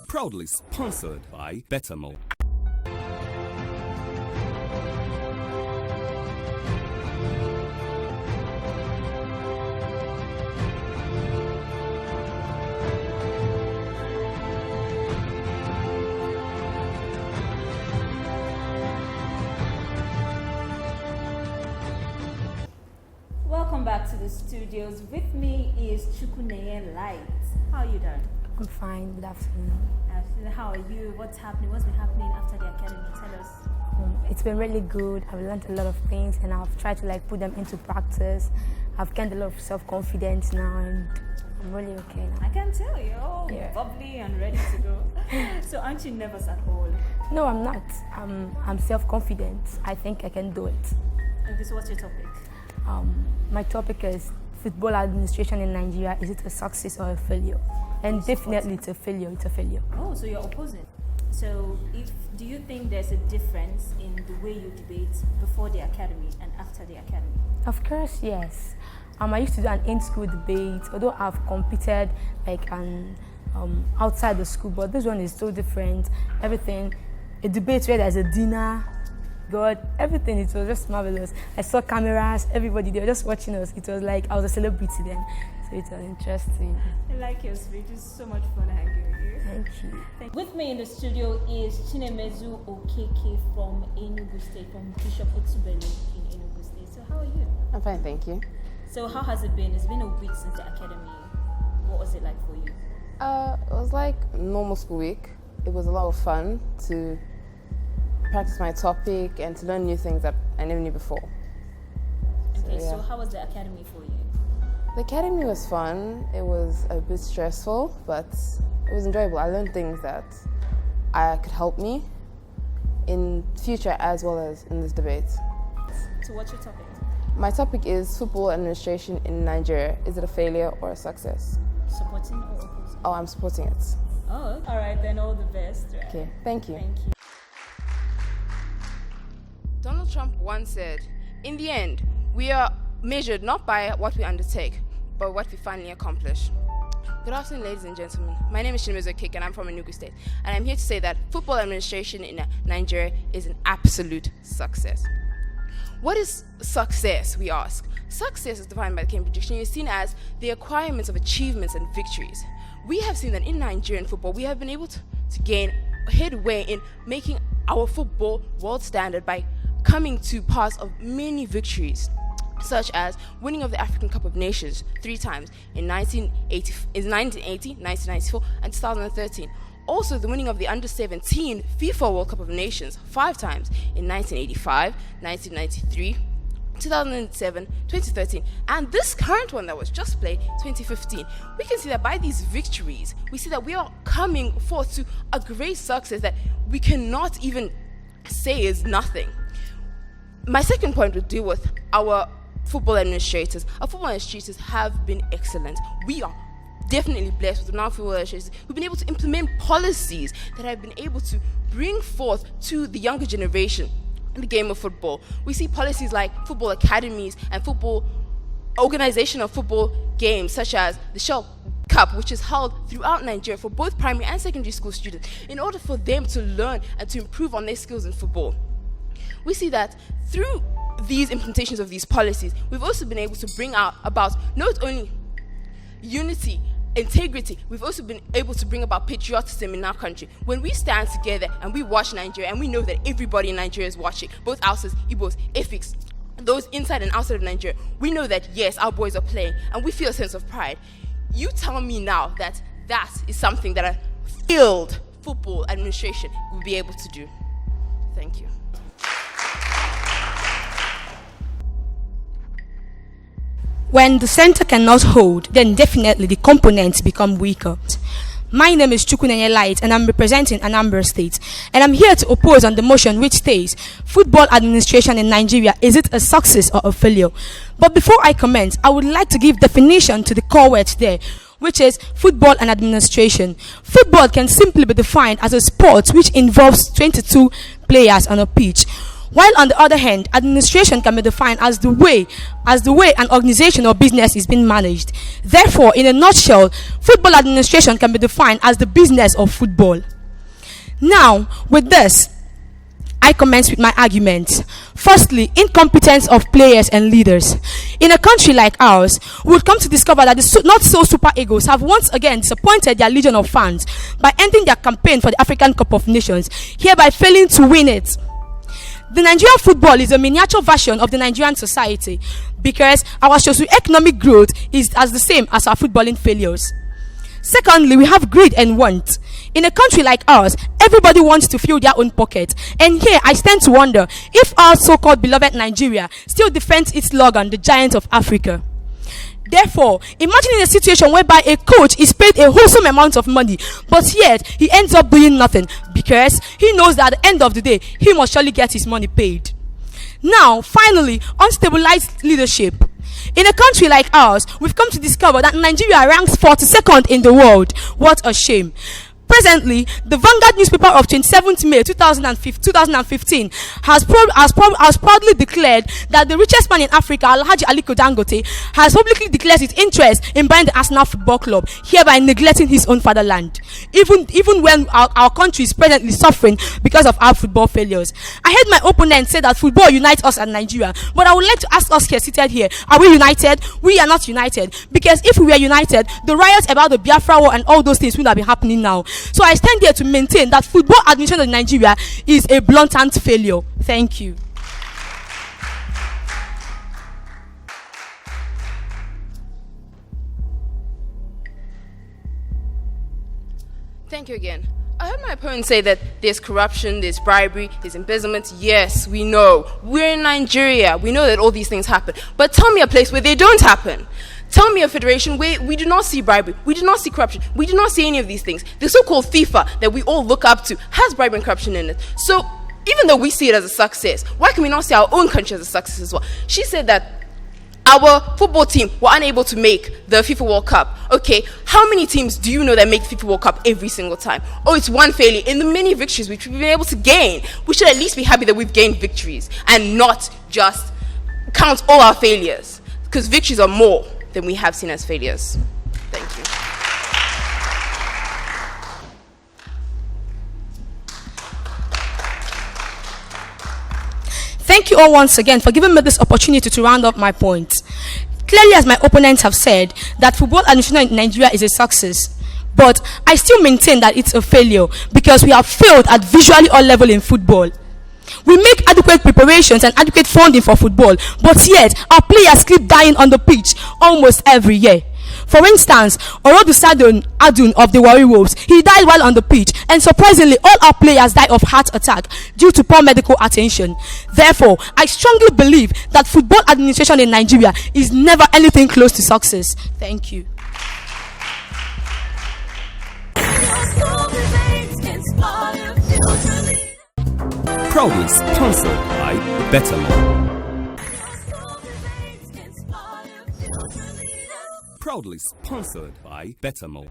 Proudly sponsored by Bettermore. Welcome back to the studios. With me is Chukuneye Light. How are you doing? I'm fine. Good afternoon. How are you? What's happening? What's been happening after the academy? Tell us. It's been really good. I've learned a lot of things and I've tried to put them into practice. I've gained a lot of self-confidence now and I'm really okay now. I can tell you're all bubbly and ready to go. So aren't you nervous at all? No, I'm not. I'm self-confident. I think I can do it. Okay, so what's your topic? My topic is football administration in Nigeria. Is it a success or a failure? And definitely it's a failure. It's a failure. Oh, so you're opposing. So do you think there's a difference in the way you debate before the academy and after the academy? Of course, yes. I used to do an in-school debate, although I've competed outside the school, but this one is so different. Everything, a debate where there's a dinner, God, everything, it was just marvelous. I saw cameras, everybody, they were just watching us. It was like I was a celebrity then, so it was interesting. I like your speech. It's so much fun hanging with you. Thank you. With me in the studio is Chinemezu Okeke from Enugu State, from Bishop Otubelu in Enugu State. So how are you? I'm fine, thank you. So how has it been? It's been a week since the academy. What was it like for you? It was like a normal school week. It was a lot of fun to practice my topic and to learn new things that I never knew before. Okay, so how was the academy for you? The academy was fun. It was a bit stressful, but it was enjoyable. I learned things that could help me in future as well as in this debate. So what's your topic? My topic is football administration in Nigeria. Is it a failure or a success? Supporting or opposing? Oh, I'm supporting it. Oh, all right, then all the best. Right? Okay, thank you. Thank you. Donald Trump once said, "In the end, we are measured not by what we undertake, but what we finally accomplish." Good afternoon, ladies and gentlemen. My name is Chinemezu Okeke and I'm from Enugu State. And I'm here to say that football administration in Nigeria is an absolute success. What is success, we ask? Success is defined by the Cambridge Dictionary. It's seen as the acquirements of achievements and victories. We have seen that in Nigerian football, we have been able to gain headway in making our football world standard by coming to pass of many victories, such as winning of the African Cup of Nations 3 times in 1980, 1994, and 2013. Also, the winning of the Under-17 FIFA World Cup of Nations 5 times in 1985, 1993, 2007, 2013, and this current one that was just played, 2015. We can see that by these victories, we see that we are coming forth to a great success that we cannot even say is nothing. My second point would deal with our football administrators. Our football administrators have been excellent. We are definitely blessed with our football administrators who've been able to implement policies that have been able to bring forth to the younger generation the game of football. We see policies like football academies and football organization of football games, such as the Shell Cup, which is held throughout Nigeria for both primary and secondary school students in order for them to learn and to improve on their skills in football. We see that through these implementations of these policies, we've also been able to bring about not only unity, integrity, we've also been able to bring about patriotism in our country. When we stand together and we watch Nigeria, and we know that everybody in Nigeria is watching, both Hausas, Igbos, Efiks, those inside and outside of Nigeria, we know that yes, our boys are playing, and we feel a sense of pride. You tell me now that that is something that a field football administration will be able to do. Thank you. When the center cannot hold, then definitely the components become weaker. My name is Chukuneye Light and I'm representing Anambra State. And I'm here to oppose on the motion which states, football administration in Nigeria, is it a success or a failure? But before I comment, I would like to give definition to the core words there, which is football and administration. Football can simply be defined as a sport which involves 22 players on a pitch. While on the other hand, administration can be defined as the way an organization or business is being managed. Therefore, in a nutshell, football administration can be defined as the business of football. Now, with this, I commence with my arguments. Firstly, incompetence of players and leaders. In a country like ours, we would come to discover that the not so super egos have once again disappointed their legion of fans by ending their campaign for the African Cup of Nations, hereby failing to win it. The Nigerian football is a miniature version of the Nigerian society because our socio-economic growth is as the same as our footballing failures. Secondly, we have greed and want. In a country like ours, everybody wants to fill their own pocket. And here I stand to wonder if our so-called beloved Nigeria still defends its slogan, the giant of Africa. Therefore, imagine a situation whereby a coach is paid a wholesome amount of money, but yet he ends up doing nothing because he knows that at the end of the day, he must surely get his money paid. Now, finally, unstabilized leadership. In a country like ours, we've come to discover that Nigeria ranks 42nd in the world. What a shame. Presently, the Vanguard newspaper of 27th May 2015 has proudly declared that the richest man in Africa, Alhaji Aliko Dangote, has publicly declared his interest in buying the Arsenal Football Club, hereby neglecting his own fatherland, even when our country is presently suffering because of our football failures. I heard my opponent say that football unites us and Nigeria, but I would like to ask us here, seated here, are we united? We are not united, because if we were united, the riots about the Biafra War and all those things would have been happening now. So I stand here to maintain that football administration in Nigeria is a blatant failure. Thank you. Thank you again. I heard my opponent say that there's corruption, there's bribery, there's embezzlement. Yes, we know. We're in Nigeria. We know that all these things happen. But tell me a place where they don't happen. Tell me a federation where we do not see bribery, we do not see corruption, we do not see any of these things. The so-called FIFA that we all look up to has bribery and corruption in it. So even though we see it as a success, why can we not see our own country as a success as well? She said that our football team were unable to make the FIFA World Cup. Okay, how many teams do you know that make the FIFA World Cup every single time? Oh, it's one failure. In the many victories which we've been able to gain, we should at least be happy that we've gained victories and not just count all our failures, because victories are more than we have seen as failures. Thank you. Thank you all once again for giving me this opportunity to round up my point. Clearly, as my opponents have said, that football administration in Nigeria is a success. But I still maintain that it's a failure because we have failed at visually all levels in football. We make adequate preparations and adequate funding for football, but yet our players keep dying on the pitch almost every year. For instance, Orodu Adun of the Warri Wolves, he died while on the pitch, and surprisingly, all our players died of heart attack due to poor medical attention. Therefore, I strongly believe that football administration in Nigeria is never anything close to success. Thank you. Proudly sponsored by Bettermore. Proudly sponsored by Bettermore.